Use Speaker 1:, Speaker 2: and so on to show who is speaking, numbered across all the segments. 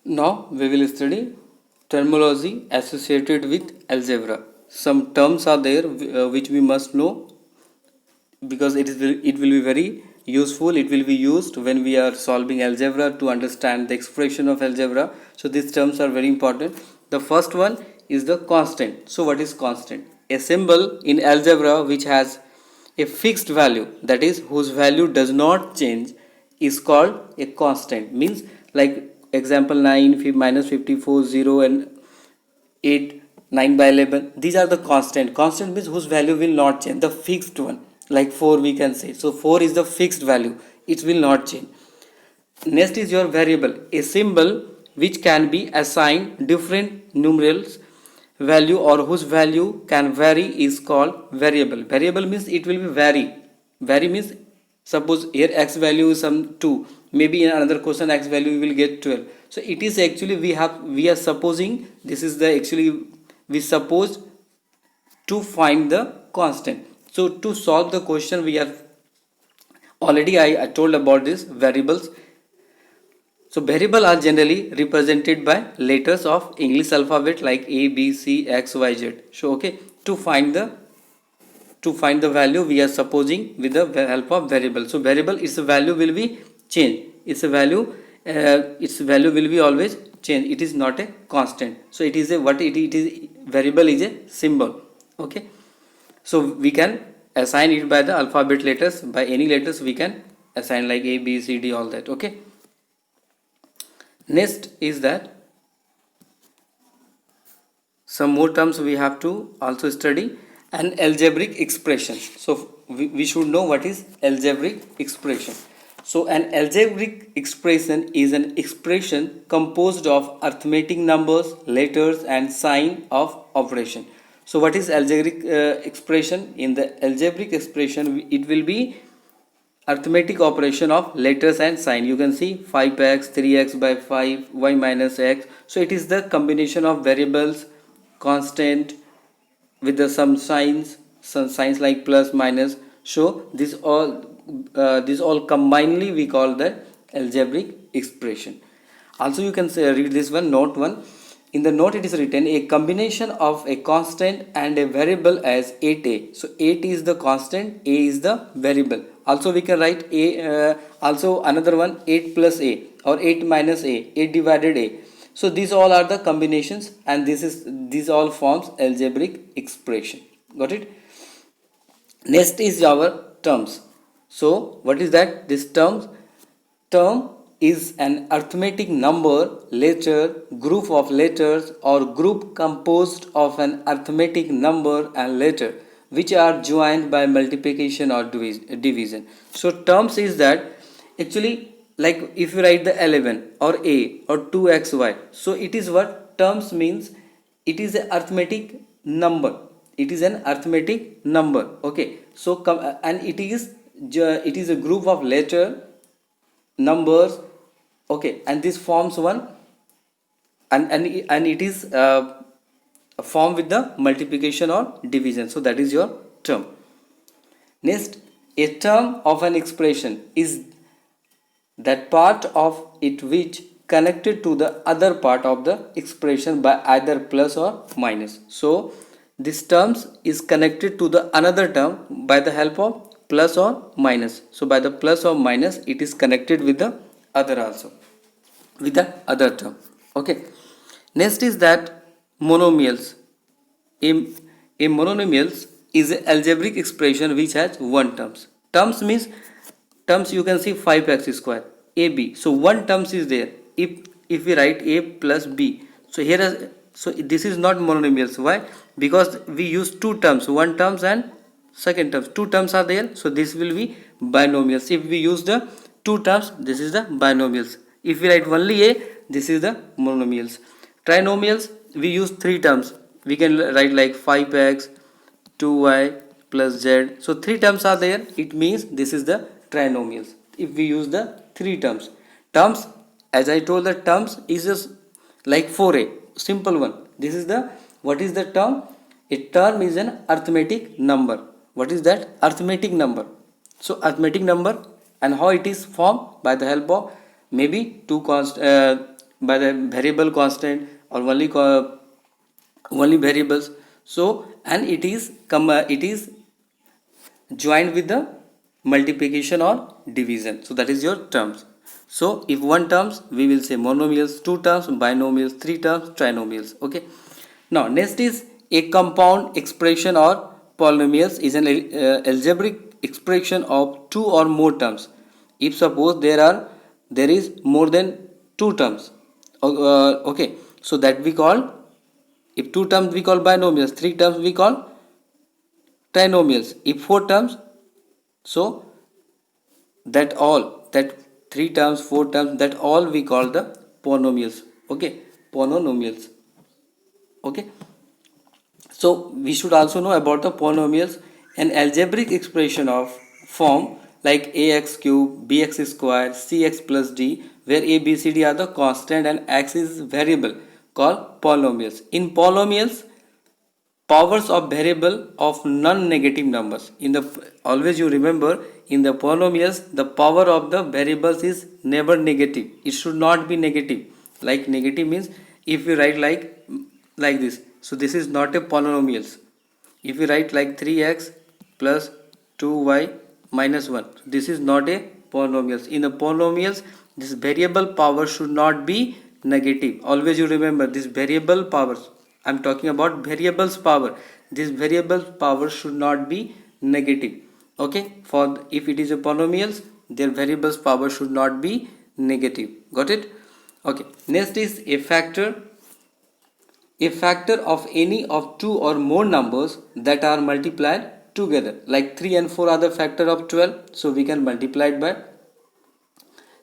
Speaker 1: Now we will study terminology associated with algebra. Some terms are there which we must know because it will be very useful. It will be used when we are solving algebra to understand the expression of algebra. So these terms are very important. The first one is the constant. So what is constant? A symbol in algebra which has a fixed value, that is whose value does not change, is called a constant. Means like example 9 minus 54 0 and 8 9 by 11, these are the constant means whose value will not change, the fixed one. Like 4 we can say, so 4 is the fixed value, it will not change. Next is your variable, a symbol which can be assigned different numerals value or whose value can vary is called variable. Variable means it will be vary means suppose here x value is some 2, maybe in another question x value we will get 12. So it is actually we are supposing, this is the actually we suppose to find the constant. So to solve the question we are already I told about this variables. So variable are generally represented by letters of English alphabet like A, B, C, X, Y, Z. So okay, to find the value we are supposing with the help of variable. So variable, its value will be changed. Its value will be always change. It is not a constant. So it is a what it is, variable is a symbol. Okay. So we can assign it by the alphabet letters, by any letters we can assign like A, B, C, D, all that. Okay. Next is that some more terms we have to also study, an algebraic expression. So we should know what is algebraic expression. So an algebraic expression is an expression composed of arithmetic numbers, letters and sign of operation. So what is algebraic expression? In the algebraic expression it will be arithmetic operation of letters and sign. You can see 5x, 3x by 5, y minus x. So it is the combination of variables, constant with the some signs like plus, minus. So this all combinedly we call the algebraic expression. Also you can say, read this one, note 1. In the note it is written a combination of a constant and a variable as 8a. So 8 is the constant, a is the variable. Also we can write a, also another one 8 plus a or 8 minus a, 8 divided a. So these all are the combinations and these all forms algebraic expression. Got it? Next is our terms. So what is that? This term is an arithmetic number, letter, group of letters or group composed of an arithmetic number and letter which are joined by multiplication or division. So terms is that actually like if you write the 11 or a or 2xy, so it is what terms means, it is an arithmetic number, it is an arithmetic number. Okay, so and it is a group of letter, numbers. Okay, and this forms one and it is formed with the multiplication or division. So that is your term. Next, a term of an expression is that part of it which connected to the other part of the expression by either plus or minus. So this terms is connected to the another term by the help of plus or minus. So by the plus or minus it is connected with the other also, with the other term. Okay. Next is that monomials. A monomials is an algebraic expression which has one terms. Terms means terms you can see 5x square ab. So one terms is there. If we write a plus b, so here is, so this is not monomials. Why? Because we use two terms, one terms and second terms. Two terms are there, so this will be binomials. If we use the two terms, this is the binomials. If we write only a, this is the monomials. Trinomials, we use three terms. We can write like 5x, 2y plus z. So three terms are there. It means this is the trinomials. If we use the three terms. Terms, as I told, the terms is just like 4a, simple one. This is the, what is the term? A term is an arithmetic number. What is that? Arithmetic number. So arithmetic number, and how it is formed? By the help of maybe by the variable constant or only variables. So and it is joined with the multiplication or division. So that is your terms. So if one terms, we will say monomials, two terms binomials, three terms trinomials. Okay. Now next is a compound expression or polynomials is an algebraic expression of two or more terms. If suppose there is more than two terms. Okay, so that we call, if two terms we call binomials, three terms we call trinomials. If four terms, so that three terms, four terms, that all we call the polynomials. Okay, polynomials. Okay, so we should also know about the polynomials. An algebraic expression of form like ax cube, bx square, cx plus d, where a, b, c, d are the constant and x is variable, called polynomials. In polynomials, powers of variable of non-negative numbers. In the, always you remember, in the polynomials the power of the variables is never negative. It should not be negative. Like negative means if we write like this, so this is not a polynomials. If we write like 3x plus 2y minus 1, this is not a polynomials. In the polynomials, this variable power should not be negative. Always you remember this variable powers. I'm talking about variables power. This variable power should not be negative. Okay, for if it is a polynomials, their variables power should not be negative. Got it? Okay, next is a factor. A factor of any of two or more numbers that are multiplied together, like 3 and 4 are the factor of 12, so we can multiply it by,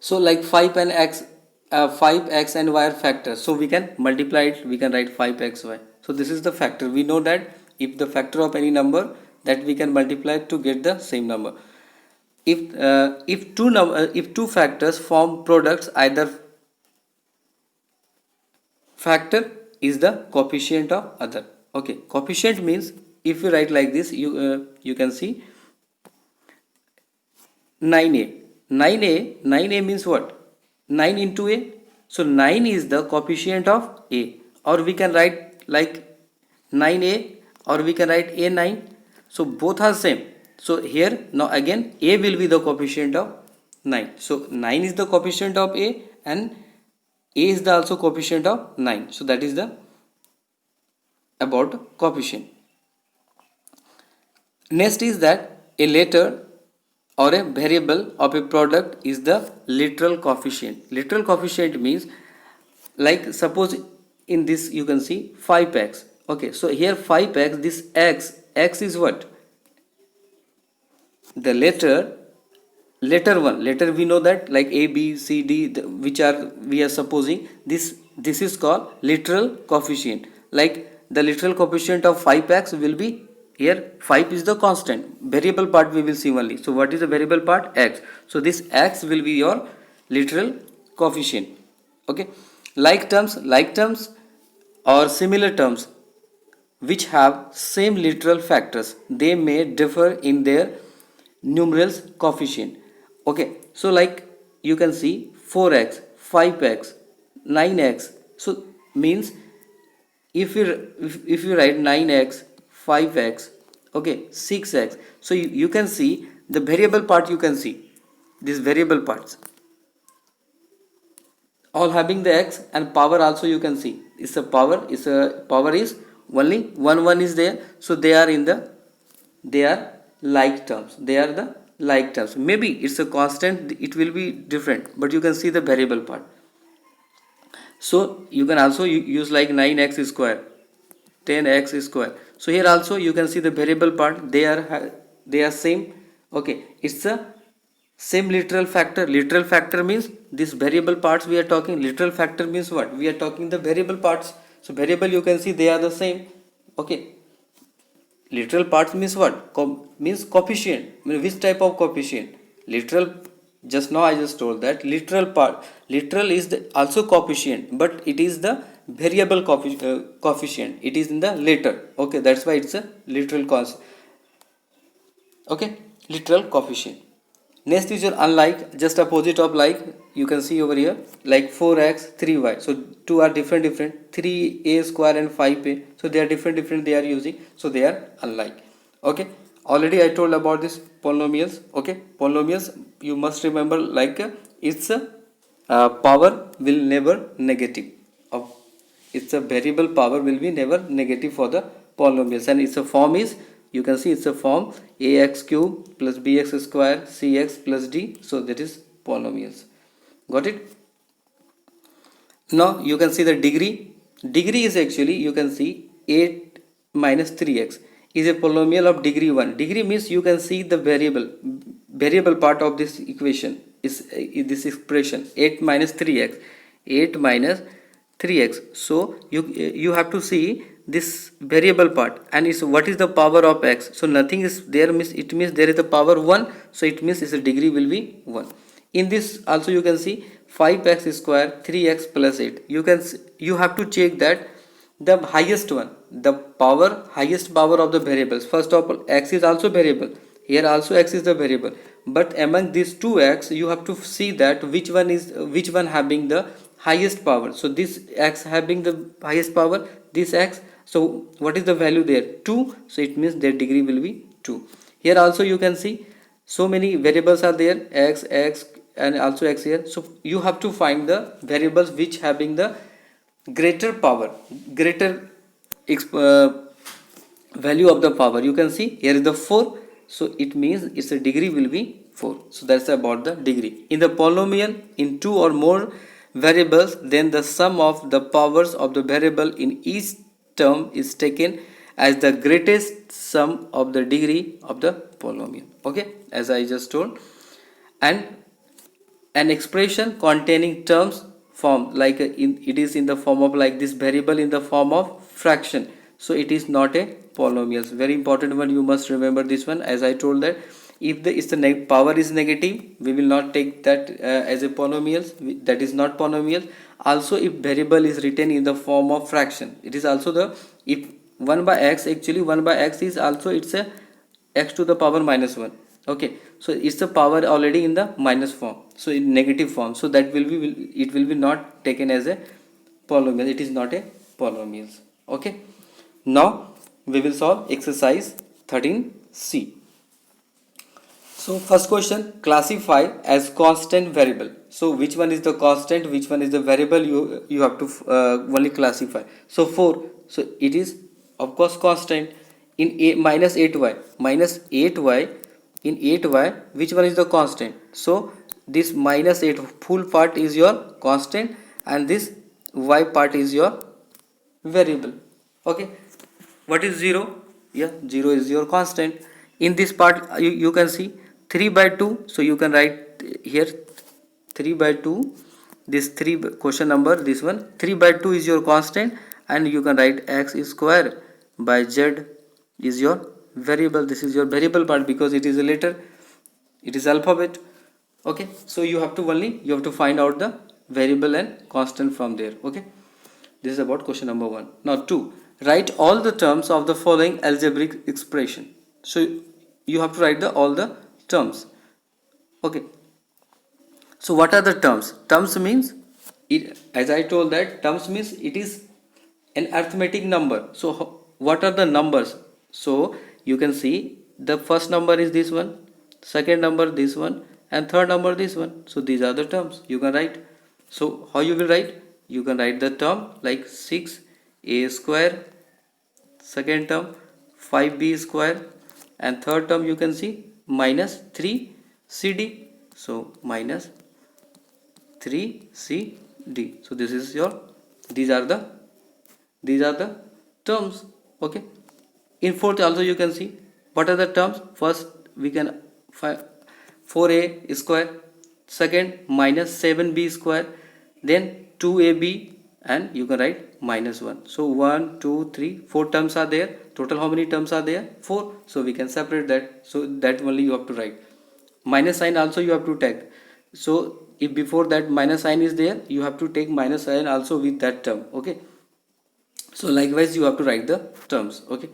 Speaker 1: so like 5x and y are factors, so we can multiply it, we can write 5xy. So this is the factor. We know that if the factor of any number, that we can multiply to get the same number. If two factors form products, either factor is the coefficient of other. Okay, coefficient means if you write like this, you can see 9a. 9a means what? 9 into a. So 9 is the coefficient of a, or we can write like 9a, or we can write a9. So both are same. So here now again a will be the coefficient of 9. So 9 is the coefficient of a, and a is the also coefficient of 9. So that is the about coefficient. Next is that a letter or a variable of a product is the literal coefficient. Literal coefficient means, like suppose in this you can see 5x. Okay, so here 5x, this x is what? The letter 1. Letter we know that like a, b, c, d, which are we are supposing, this is called literal coefficient. Like the literal coefficient of 5x will be, here 5 is the constant, variable part we will see only. So what is the variable part? X. So this x will be your literal coefficient. Okay, like terms or similar terms which have same literal factors, they may differ in their numerals coefficient. Okay, so like you can see 4x, 5x, 9x. So means if you write 9x, 5x, okay, 6x, so you can see the variable part, you can see these variable parts all having the x, and power also you can see is a power is only one is there. So they are like terms, they are the like terms. Maybe it's a constant, it will be different, but you can see the variable part. So you can also use like 9x square, 10x square. So here also you can see the variable part, they are same. Okay, it's a same literal factor. Literal factor means this variable parts we are talking. Literal factor means what? We are talking the variable parts. So variable you can see they are the same. Okay, literal parts means what? Means coefficient. Which type of coefficient? Literal, just now I just told that literal part, literal is also coefficient, but it is the variable coefficient. It is in the letter. Okay, that's why it's a literal okay, literal coefficient. Next is your unlike, just opposite of like, you can see over here, like 4x, 3y. So two are different, 3a square and 5a. So they are different they are using. So they are unlike. Okay. Already I told about this polynomials. Okay. Polynomials, you must remember like its power will never negative. Of its a variable power will be never negative for the polynomials, and its a form is, you can see it's a form ax cube plus bx square cx plus d. So that is polynomials. Got it? Now you can see the degree. Degree is actually, you can see 8 minus 3x is a polynomial of degree 1. Degree means you can see the variable part of this equation is this expression 8 minus 3x. 8 minus 3x. So you have to see this variable part, and is what is the power of x. So nothing is there, means it means there is the power 1. So it means its degree will be 1. In this also you can see 5x square 3x plus 8. You have to check that the highest one, the highest power of the variables. First of all, x is also variable. Here also x is the variable. But among these two x, you have to see that which one having the highest power. So this x having the highest power, this x. So what is the value there? 2. So it means their degree will be 2. Here also you can see so many variables are there, x and also x here. So you have to find the variables which having the greater power, greater value of the power. You can see here is the 4. So it means its a degree will be 4. So that's about the degree. In the polynomial, in 2 or more variables, then the sum of the powers of the variable in each term is taken as the greatest sum of the degree of the polynomial. Okay, as I just told. And an expression containing terms form like it is in the form of like this variable in the form of fraction. So it is not a polynomial. Very important one, you must remember this one. As I told that if the power is negative, we will not take that as a polynomial. That is not polynomial. Also, if variable is written in the form of fraction, it is also the, if 1 by x, actually 1 by x is also, it's a x to the power minus 1. Okay, so it's the power already in the minus form, so in negative form. So that will be, it will be not taken as a polynomial. It is not a polynomial. Okay, now we will solve exercise 13c. So first question, classify as constant variable. So which one is the constant, which one is the variable, you have to only classify. So 4, so it is of course constant. In a minus 8y, in 8y, which one is the constant? So this minus 8 full part is your constant, and this y part is your variable. Okay, what is 0? Yeah, 0 is your constant. In this part you can see 3 by 2. So you can write here 3 by 2. This 3 question number, this one 3 by 2 is your constant, and you can write x square by z is your variable. This is your variable part because it is a letter, it is alphabet. Okay, so you have to find out the variable and constant from there. Okay, this is about question number 1. Now 2, write all the terms of the following algebraic expression. So you have to write all the terms. Okay, so what are the terms? Terms means, it, as I told that terms means it is an arithmetic number. So what are the numbers? So you can see the first number is this one, second number this one, and third number this one. So these are the terms you can write. So how you will write? You can write the term like 6a square, second term 5b square, and third term you can see minus 3cd. So minus 3cd. So this is your, these are the terms. Okay, in fourth also you can see what are the terms. First we can find 4a square, second minus 7b square, then 2ab, and you can write minus 1. So 1 2 3 4 terms are there. Total how many terms are there? 4. So we can separate that. So that only you have to write. Minus sign also you have to take. So if before that minus sign is there, you have to take minus sign also with that term. Okay, so likewise you have to write the terms. Okay,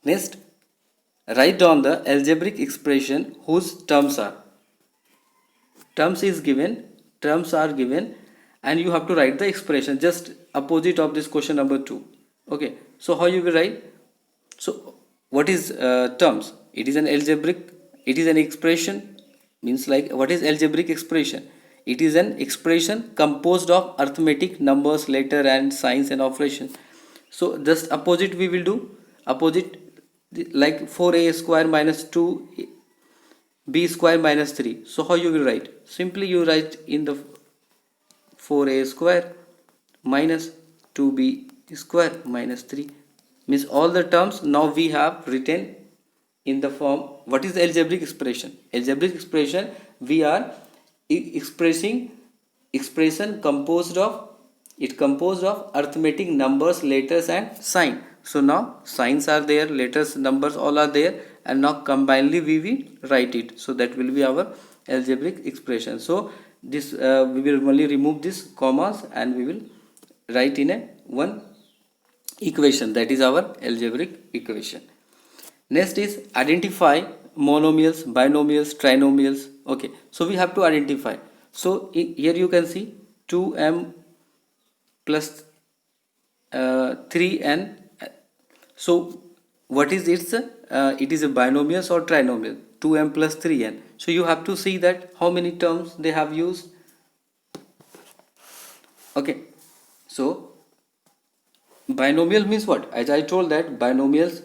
Speaker 1: next, write down the algebraic expression whose terms are. terms are given, and you have to write the expression just opposite of this question number 2. Okay, so how you will write? So what is terms? It is an expression, means like what is algebraic expression? It is an expression composed of arithmetic numbers, letter and signs and operation. So just opposite we will do. Opposite, like 4a square minus 2b square minus 3. So how you will write? Simply you write in the 4a square minus 2b square minus 3, means all the terms now we have written in the form. What is the algebraic expression? Algebraic expression, we are expressing expression composed of arithmetic numbers, letters and sign. So now signs are there, letters, numbers, all are there, and now combinedly we will write it. So that will be our algebraic expression. So this we will only remove this commas and we will write in a one equation, that is our algebraic equation. Next is identify monomials, binomials, trinomials. Okay, so we have to identify. So here you can see 2m plus 3n. So what is its it is a binomials or trinomial, 2m plus 3n. So you have to see that how many terms they have used. Okay, so binomial means what? As I told that binomials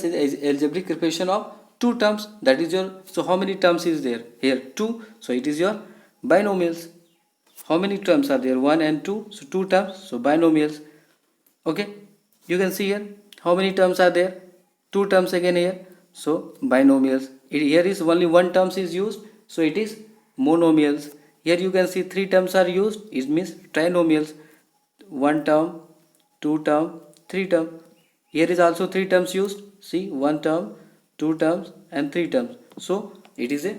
Speaker 1: is algebraic expression of two terms, that is your. So how many terms is there here? 2. So it is your binomials. How many terms are there? 1 and 2. So 2 terms, so binomials. Okay, you can see here how many terms are there? 2 terms again here, so binomials. Here is only 1 terms is used, so it is monomials. Here you can see 3 terms are used, it means trinomials. 1 term, 2 term, 3 term. Here is also 3 terms used, see, 1 term, 2 terms and 3 terms. So it is a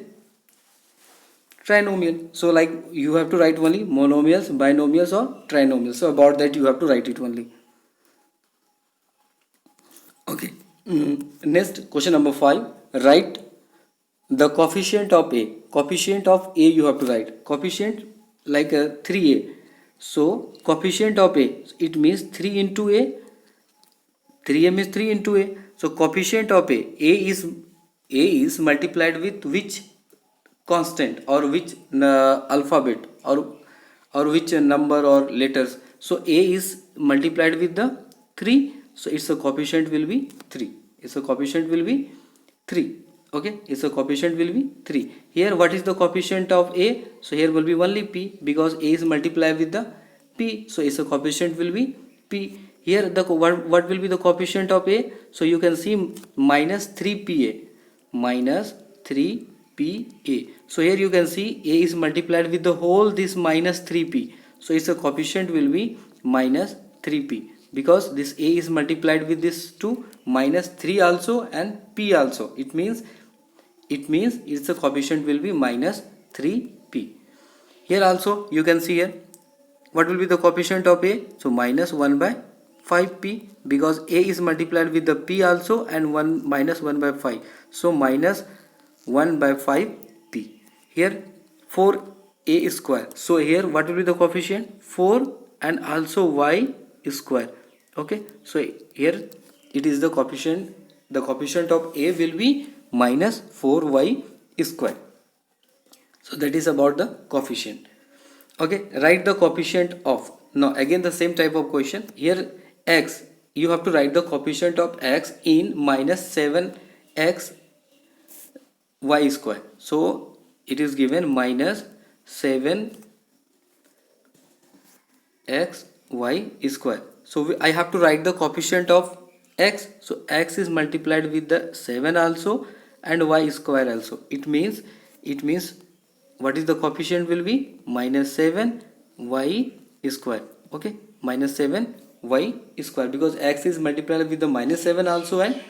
Speaker 1: trinomial. So like you have to write only monomials, binomials or trinomials. So about that you have to write it only. Okay. Next, question number 5. Write the coefficient of A. Coefficient of A you have to write. Coefficient like 3A. So coefficient of A, it means 3 into A. 3A means 3 into A. So coefficient of A. A is multiplied with which constant or which alphabet or which number or letters. So A is multiplied with the 3. So its a coefficient will be 3. Its a coefficient will be 3. Okay, its a coefficient will be 3. Here what is the coefficient of A? So here will be only P, because A is multiplied with the P. So its a coefficient will be P. Here the what will be the coefficient of A? So you can see minus 3PA. Minus 3PA. So here you can see A is multiplied with the whole this minus 3P. So its a coefficient will be minus 3P, because this A is multiplied with this 2 minus 3 also and P also. It means its a coefficient will be minus 3P. Here also you can see here what will be the coefficient of A? So minus 1 by 5P, because A is multiplied with the P also and 1 minus 1 by 5. So minus 1 by 5P. Here 4A square. So here what will be the coefficient? 4 and also Y square. Okay, so here it is the coefficient. The coefficient of A will be minus 4Y square. So that is about the coefficient. Okay, write the coefficient of. Now again the same type of question. Here x, you have to write the coefficient of x in minus 7x y square. So it is given minus 7x y square. So I have to write the coefficient of x. So x is multiplied with the 7 also and y square also. It means what is the coefficient will be? Minus 7 y square. Okay, minus 7 y square, because x is multiplied with the minus 7 also and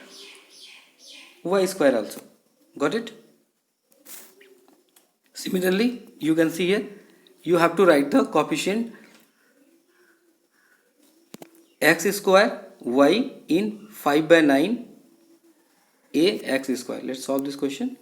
Speaker 1: y square also. Got it? Similarly, you can see here you have to write the coefficient x square y in 5 by 9 a x square. Let's solve this question.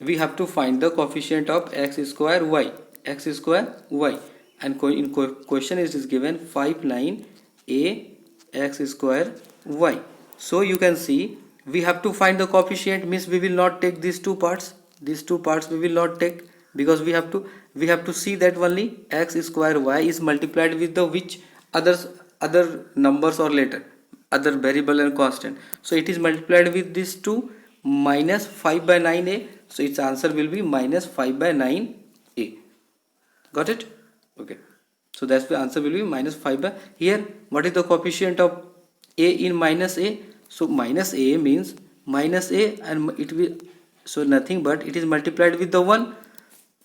Speaker 1: we have to find the coefficient of x square y, and question is given 5 9 a x square y. So you can see we have to find the coefficient, means we will not take these two parts, we will not take, because we have to see that only x square y is multiplied with the which other numbers or letter, other variable and constant. So it is multiplied with these two, minus 5 by 9a, so its answer will be minus 5 by 9a. Got it? Okay, so that's the answer will be minus 5 by, here what is the coefficient of a in minus a? So minus a means minus a, and it will, so nothing but it is multiplied with the 1.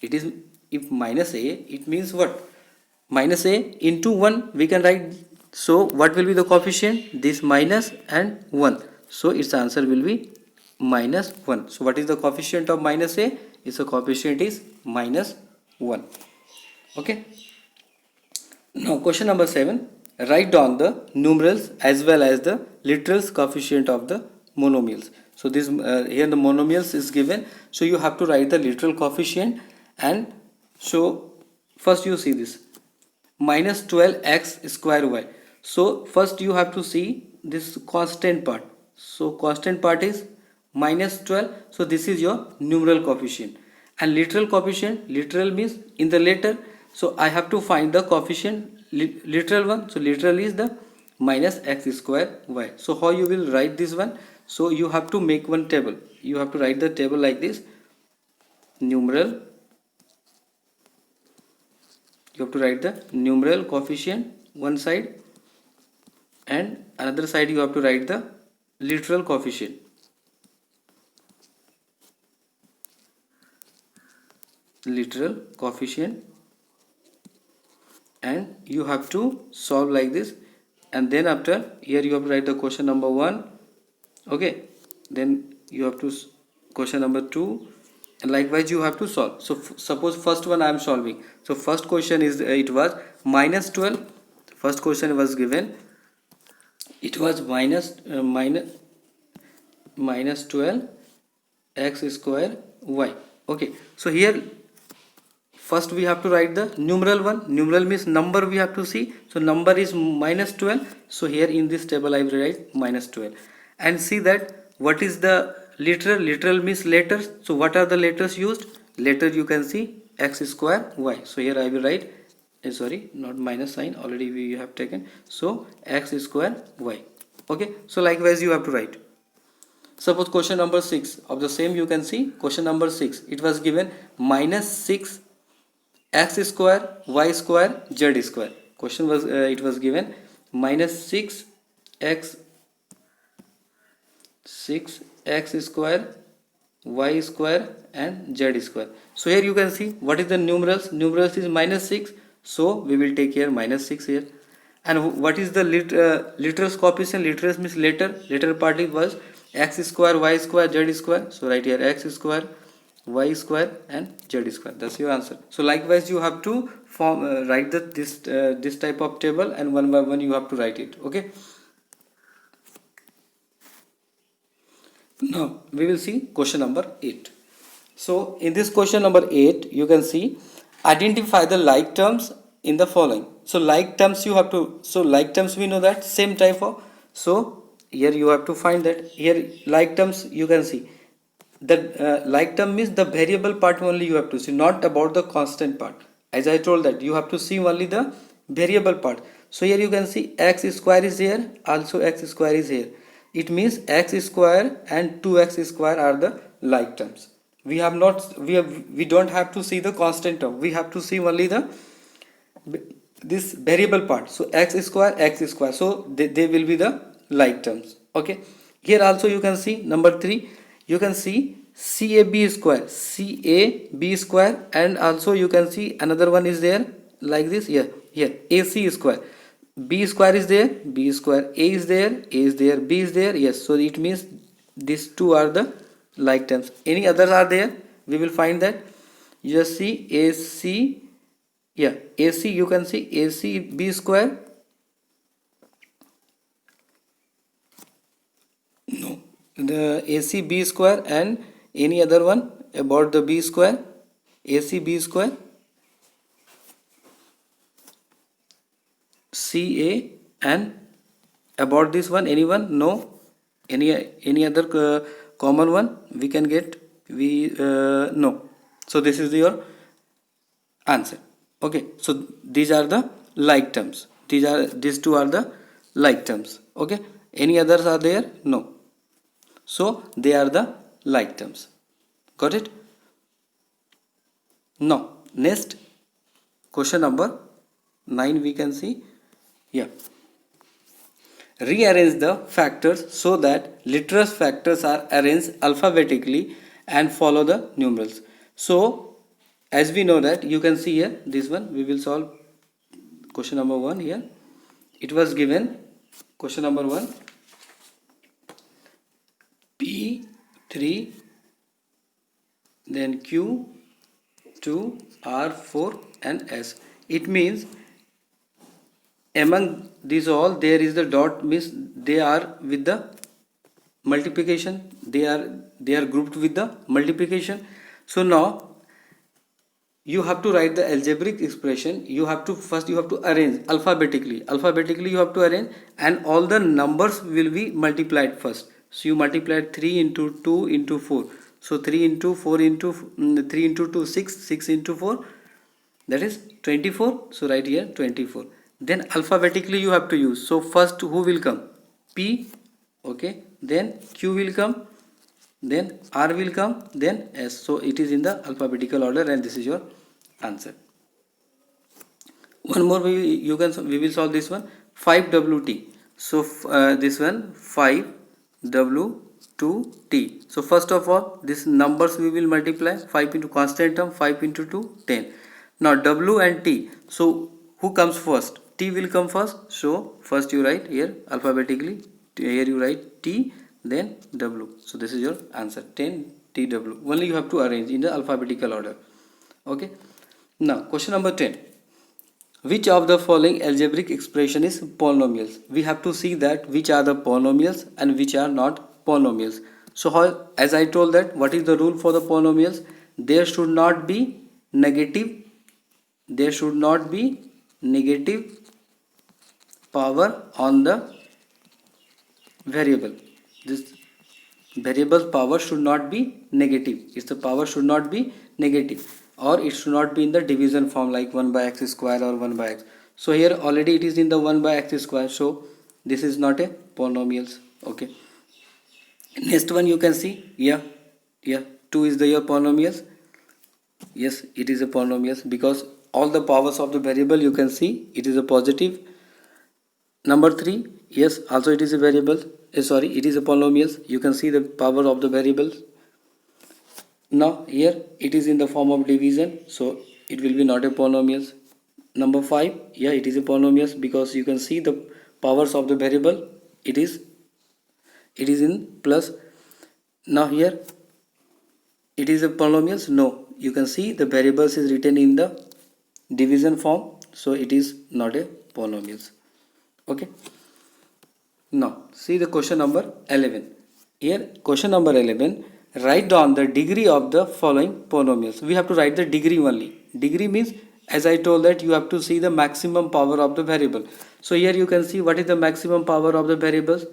Speaker 1: It is, if minus a, it means what, minus a into 1 we can write. So what will be the coefficient? This minus and 1, so its answer will be minus 1. So what is the coefficient of minus a? Its coefficient is minus 1. Okay, now question number 7, write down the numerals as well as the literals coefficient of the monomials. So this here the monomials is given, so you have to write the literal coefficient. And so first you see this minus 12x square y. So first you have to see this constant part. So constant part is minus 12, so this is your numeral coefficient. And literal coefficient, literal means in the letter, so I have to find the coefficient literal one. So literal is the minus x square y. So how you will write this one? So you have to make one table, you have to write the table like this, numeral, you have to write the numeral coefficient one side, and another side you have to write the literal coefficient. And you have to solve like this. And then after, here you have to write the question number 1. Okay, then you have to question number 2, and likewise you have to solve. So suppose first one I am solving. So first question is it was minus 12. First question was given, it was minus 12 x square y. Okay, so here first we have to write the numeral one. Numeral means number we have to see. So number is minus 12. So here in this table I will write minus 12. And see that what is the literal. Literal means letters. So what are the letters used? Letter you can see x square y. So here I will write, sorry, not minus sign, already we have taken. So x square y. Okay, so likewise you have to write. Suppose question number 6 of the same, you can see question number 6. It was given minus 6 x square y square z square. Question was it was given minus 6 x square y square and z square. So here you can see what is the numerals. Numerals is minus 6, so we will take here minus 6 here. And what is the literals coefficient? Literals means letter part was x square y square z square. So right here x square y square and z square. That's your answer. So likewise you have to write this type of table, and one by one you have to write it. Okay, now we will see question number 8. So in this question number 8, you can see identify the like terms in the following. So like terms you have to, so like terms we know that same type of, so here you have to find that. Here like terms you can see that like term means the variable part only you have to see, not about the constant part. As I told that you have to see only the variable part. So here you can see x square is here, also x square is here. It means x square and 2x square are the like terms. We don't have to see the constant term, we have to see only the this variable part. So x square, so they will be the like terms. Okay, here also you can see number 3, you can see CAB square, and also you can see another one is there like this. Here AC square, B square is there, B square, A is there, B is there. Yes, so it means these two are the like terms. Any others are there, we will find that. You just see AC, AC, you can see AC B square, no, the AC B square, and any other one about the b square, AC b square, CA, and about this one, anyone? No? Any other common one we can get? No. So this is your answer. Okay, so these are the like terms. These two are the like terms. Okay, any others are there? No. So they are the like terms. Got it? Now next question number 9 we can see. Yeah. Rearrange the factors so that literature factors are arranged alphabetically and follow the numerals. So as we know that, you can see here this one, we will solve question number 1 here. It was given question number 1, P3, then Q2, R4 and S. It means among these all there is the dot, means they are with the multiplication, they are grouped with the multiplication. So now you have to write the algebraic expression. You have to arrange alphabetically you have to arrange, and all the numbers will be multiplied first. So you multiplied 3 into 2 into 4, so 3 into 4 into 3 into 2, 6 into 4, that is 24. So write here 24. Then alphabetically you have to use. So first who will come? P. Okay, then Q will come, then R will come, then S. So it is in the alphabetical order, and this is your answer. One more we will solve this one, 5WT. So this one 5W2T. So first of all, these numbers we will multiply. 5 into constant term, 5 into 2, 10. Now W and T. So who comes first? T will come first. So first you write here alphabetically. Here you write T, then W. So this is your answer, 10 TW. Only you have to arrange in the alphabetical order. Okay. Now question number 10. Which of the following algebraic expression is polynomials? We have to see that which are the polynomials and which are not polynomials. So how, as I told that, what is the rule for the polynomials? There should not be negative power on the variable. This variable's power should not be negative. The power should not be negative, or it should not be in the division form like 1 by x square or 1 by x. So here already it is in the 1 by x square, so this is not a polynomials. Okay, next one you can see, yeah 2 is the your polynomials. Yes, it is a polynomials because all the powers of the variable you can see it is a positive. Number 3, yes, also it is a variable, it is a polynomials. You can see the power of the variables. Now here it is in the form of division, so it will be not a polynomials. Number 5, yeah, it is a polynomials because you can see the powers of the variable, it is in plus. Now here it is a polynomials. No, you can see the variables is written in the division form, so it is not a polynomials. Okay, now see the question number 11. Here question number 11, write down the degree of the following polynomials. We have to write the degree only. Degree means, as I told that, you have to see the maximum power of the variable. So here you can see what is the maximum power of the variables.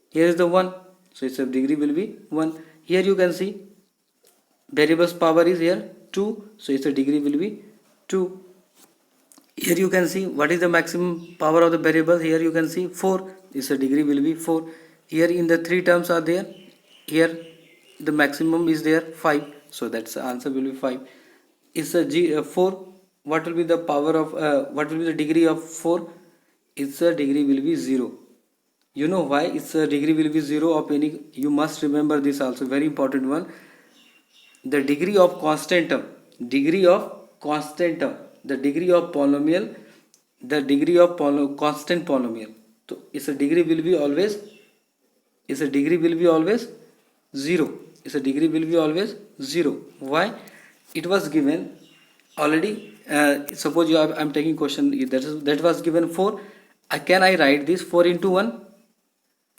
Speaker 1: Here is the 1, so its degree will be 1. Here you can see variable's power is here 2, so its degree will be 2. Here you can see what is the maximum power of the variable. Here you can see 4, its degree will be 4. Here in the 3 terms are there. Here the maximum is there 5, so that's the answer will be 5. It's a 4. What will be the power of what will be the degree of 4? Its degree will be 0. You know why its degree will be 0 of any? You must remember this also, very important one. The degree of constant term, the degree of polynomial, the degree of constant polynomial. So its degree will be always 0. Its degree will be always 0. Why? It was given already. Suppose I am taking question that was given 4. Can I write this 4 into 1?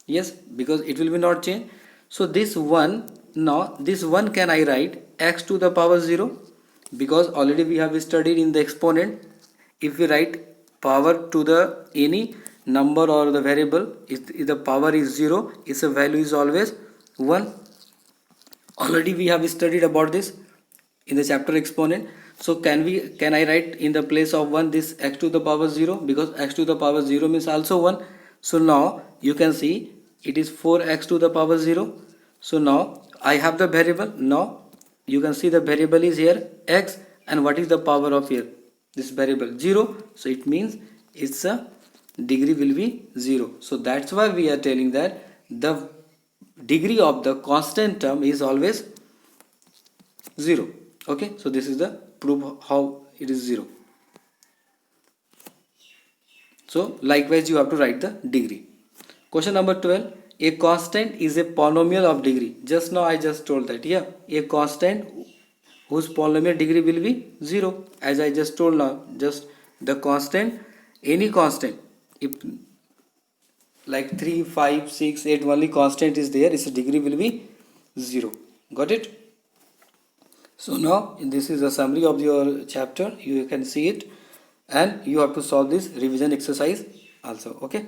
Speaker 1: Yes, because it will be not change. So this 1, now this 1 can I write x to the power 0, because already we have studied in the exponent, if we write power to the any number or the variable, if the power is 0, its value is always 1. Already we have studied about this in the chapter exponent. So can I write in the place of 1 this x to the power 0, because x to the power 0 means also 1. So now you can see it is 4x to the power 0. So now I have the variable. Now you can see the variable is here x, and what is the power of here, this variable 0. So it means its a degree will be 0. So that's why we are telling that the degree of the constant term is always 0. Okay, so this is the proof how it is 0. So likewise you have to write the degree. Question number 12. A constant is a polynomial of degree. Just now I just told that. Yeah, a constant whose polynomial degree will be 0. As I just told now, just the constant, any constant, if like 3, 5, 6, 8 only constant is there, its degree will be 0. Got it? So now this is a summary of your chapter. You can see it, and you have to solve this revision exercise also. Okay.